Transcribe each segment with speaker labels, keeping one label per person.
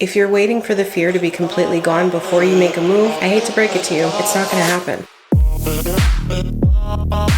Speaker 1: If you're waiting for the fear to be completely gone before you make a move, I hate to break it to you, it's not going to happen.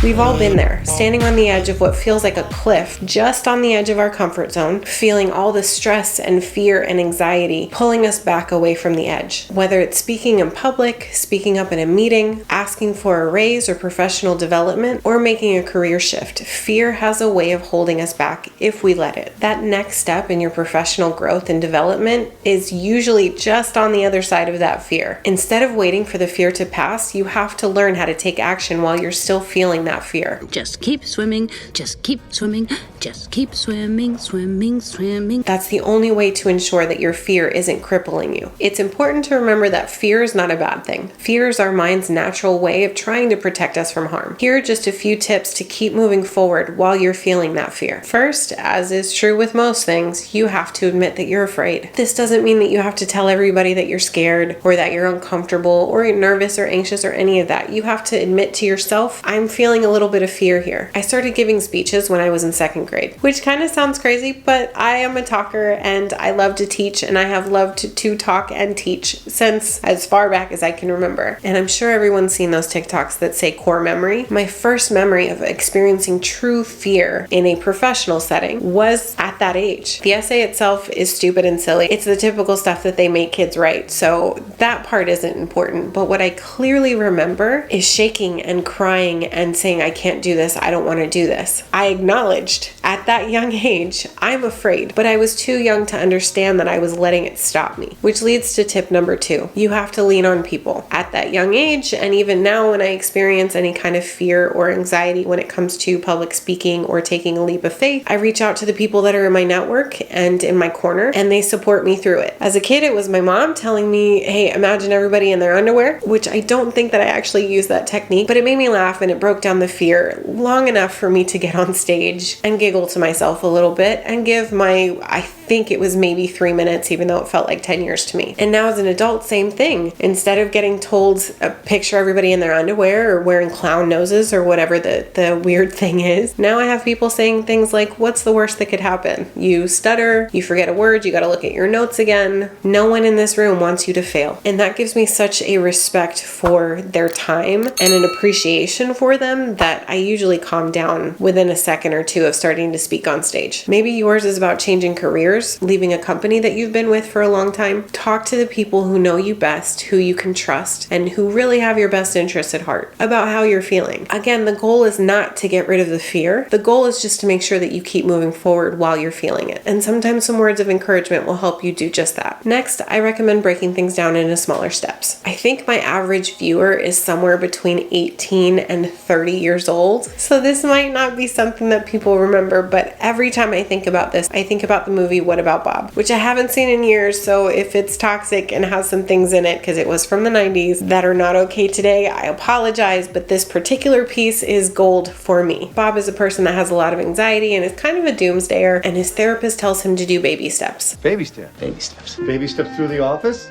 Speaker 1: We've all been there, standing on the edge of what feels like a cliff, just on the edge of our comfort zone, feeling all the stress and fear and anxiety pulling us back away from the edge. Whether it's speaking in public, speaking up in a meeting, asking for a raise or professional development, or making a career shift, fear has a way of holding us back if we let it. That next step in your professional growth and development is usually just on the other side of that fear. Instead of waiting for the fear to pass, you have to learn how to take action while you're still feeling that fear.
Speaker 2: Just keep swimming, just keep swimming, just keep swimming, swimming, swimming.
Speaker 1: That's the only way to ensure that your fear isn't crippling you. It's important to remember that fear is not a bad thing. Fear is our mind's natural way of trying to protect us from harm. Here are just a few tips to keep moving forward while you're feeling that fear. First, as is true with most things, you have to admit that you're afraid. This doesn't mean that you have to tell everybody that you're scared or that you're uncomfortable or you're nervous or anxious or any of that. You have to admit to yourself, I'm feeling a little bit of fear here. I started giving speeches when I was in second grade, which kind of sounds crazy, but I am a talker and I love to teach, and I have loved to talk and teach since as far back as I can remember. And I'm sure everyone's seen those TikToks that say core memory. My first memory of experiencing true fear in a professional setting was at that age. The essay itself is stupid and silly. It's the typical stuff that they make kids write, so that part isn't important. But what I clearly remember is shaking and crying and saying, I can't do this, I don't want to do this. I acknowledged at that young age, I'm afraid, but I was too young to understand that I was letting it stop me. Which leads to tip number 2. You have to lean on people. At that young age, and even now when I experience any kind of fear or anxiety when it comes to public speaking or taking a leap of faith, I reach out to the people that are in my network and in my corner, and they support me through it. As a kid, it was my mom telling me, hey, imagine everybody in their underwear, which I don't think that I actually used that technique, but it made me laugh and it broke down the fear long enough for me to get on stage and giggle to myself a little bit and give my, I think it was maybe 3 minutes, even though it felt like 10 years to me. And now as an adult, same thing. Instead of getting told, picture everybody in their underwear or wearing clown noses or whatever the weird thing is, now I have people saying things like, what's the worst that could happen? You stutter, you forget a word, you got to look at your notes again. No one in this room wants you to fail. And that gives me such a respect for their time and an appreciation for them that I usually calm down within a second or two of starting to speak on stage. Maybe yours is about changing careers, leaving a company that you've been with for a long time. Talk to the people who know you best, who you can trust, and who really have your best interests at heart about how you're feeling. Again, the goal is not to get rid of the fear. The goal is just to make sure that you keep moving forward while you're feeling it. And sometimes some words of encouragement will help you do just that. Next, I recommend breaking things down into smaller steps. I think my average viewer is somewhere between 18 and 30 years old. So this might not be something that people remember, but every time I think about this, I think about the movie What About Bob, which I haven't seen in years. So if it's toxic and has some things in it, because it was from the 90s, that are not okay today, I apologize, but this particular piece is gold for me. Bob is a person that has a lot of anxiety and is kind of a doomsdayer, and his therapist tells him to do baby steps.
Speaker 3: Baby steps. Baby steps. Baby steps through the office.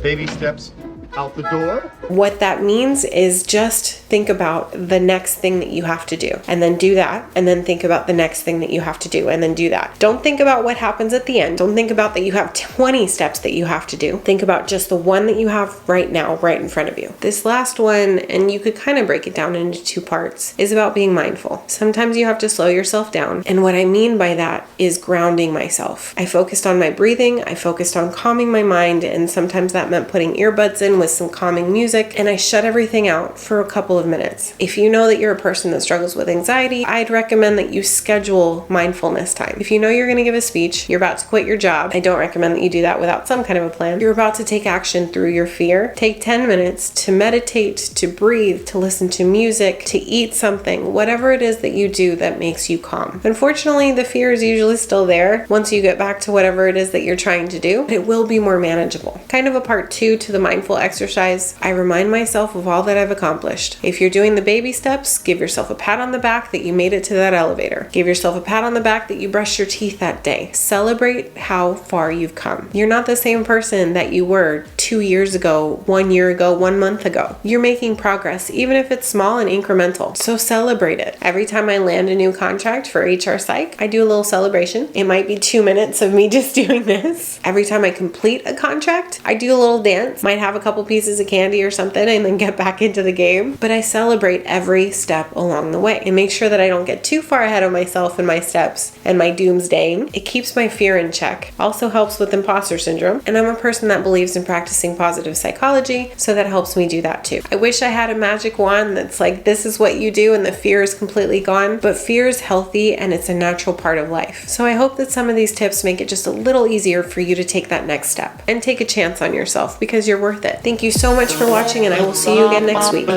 Speaker 3: Baby steps out the door.
Speaker 1: What that means is just think about the next thing that you have to do, and then do that, and then think about the next thing that you have to do, and then do that. Don't think about what happens at the end. Don't think about that you have 20 steps that you have to do. Think about just the one that you have right now, right in front of you. This last one, and you could kind of break it down into 2 parts, is about being mindful. Sometimes you have to slow yourself down, and what I mean by that is grounding myself. I focused on my breathing, I focused on calming my mind, and sometimes that meant putting earbuds in with some calming music, and I shut everything out for a couple of minutes. If you know that you're a person that struggles with anxiety, I'd recommend that you schedule mindfulness time. If you know you're going to give a speech, you're about to quit your job, I don't recommend that you do that without some kind of a plan. You're about to take action through your fear. Take 10 minutes to meditate, to breathe, to listen to music, to eat something, whatever it is that you do that makes you calm. Unfortunately, the fear is usually still there once you get back to whatever it is that you're trying to do, but it will be more manageable. Kind of a part 2 to the mindful exercise, I remind myself of all that I've accomplished. If you're doing the baby steps, give yourself a pat on the back that you made it to that elevator. Give yourself a pat on the back that you brushed your teeth that day. Celebrate how far you've come. You're not the same person that you were 2 2 years ago, 1 year ago, 1 month ago. You're making progress, even if it's small and incremental. So celebrate it. Every time I land a new contract for HR Psych, I do a little celebration. It might be 2 minutes of me just doing this. Every time I complete a contract, I do a little dance. Might have a couple pieces of candy or something and then get back into the game. But I celebrate every step along the way and make sure that I don't get too far ahead of myself and my steps and my doomsdaying. It keeps my fear in check. Also helps with imposter syndrome. And I'm a person that believes in practicing positive psychology, so that helps me do that too. I wish I had a magic wand that's like, this is what you do and the fear is completely gone. But fear is healthy and it's a natural part of life. So I hope that some of these tips make it just a little easier for you to take that next step and take a chance on yourself, because you're worth it. Thank you so much for watching, and I will see you again next week.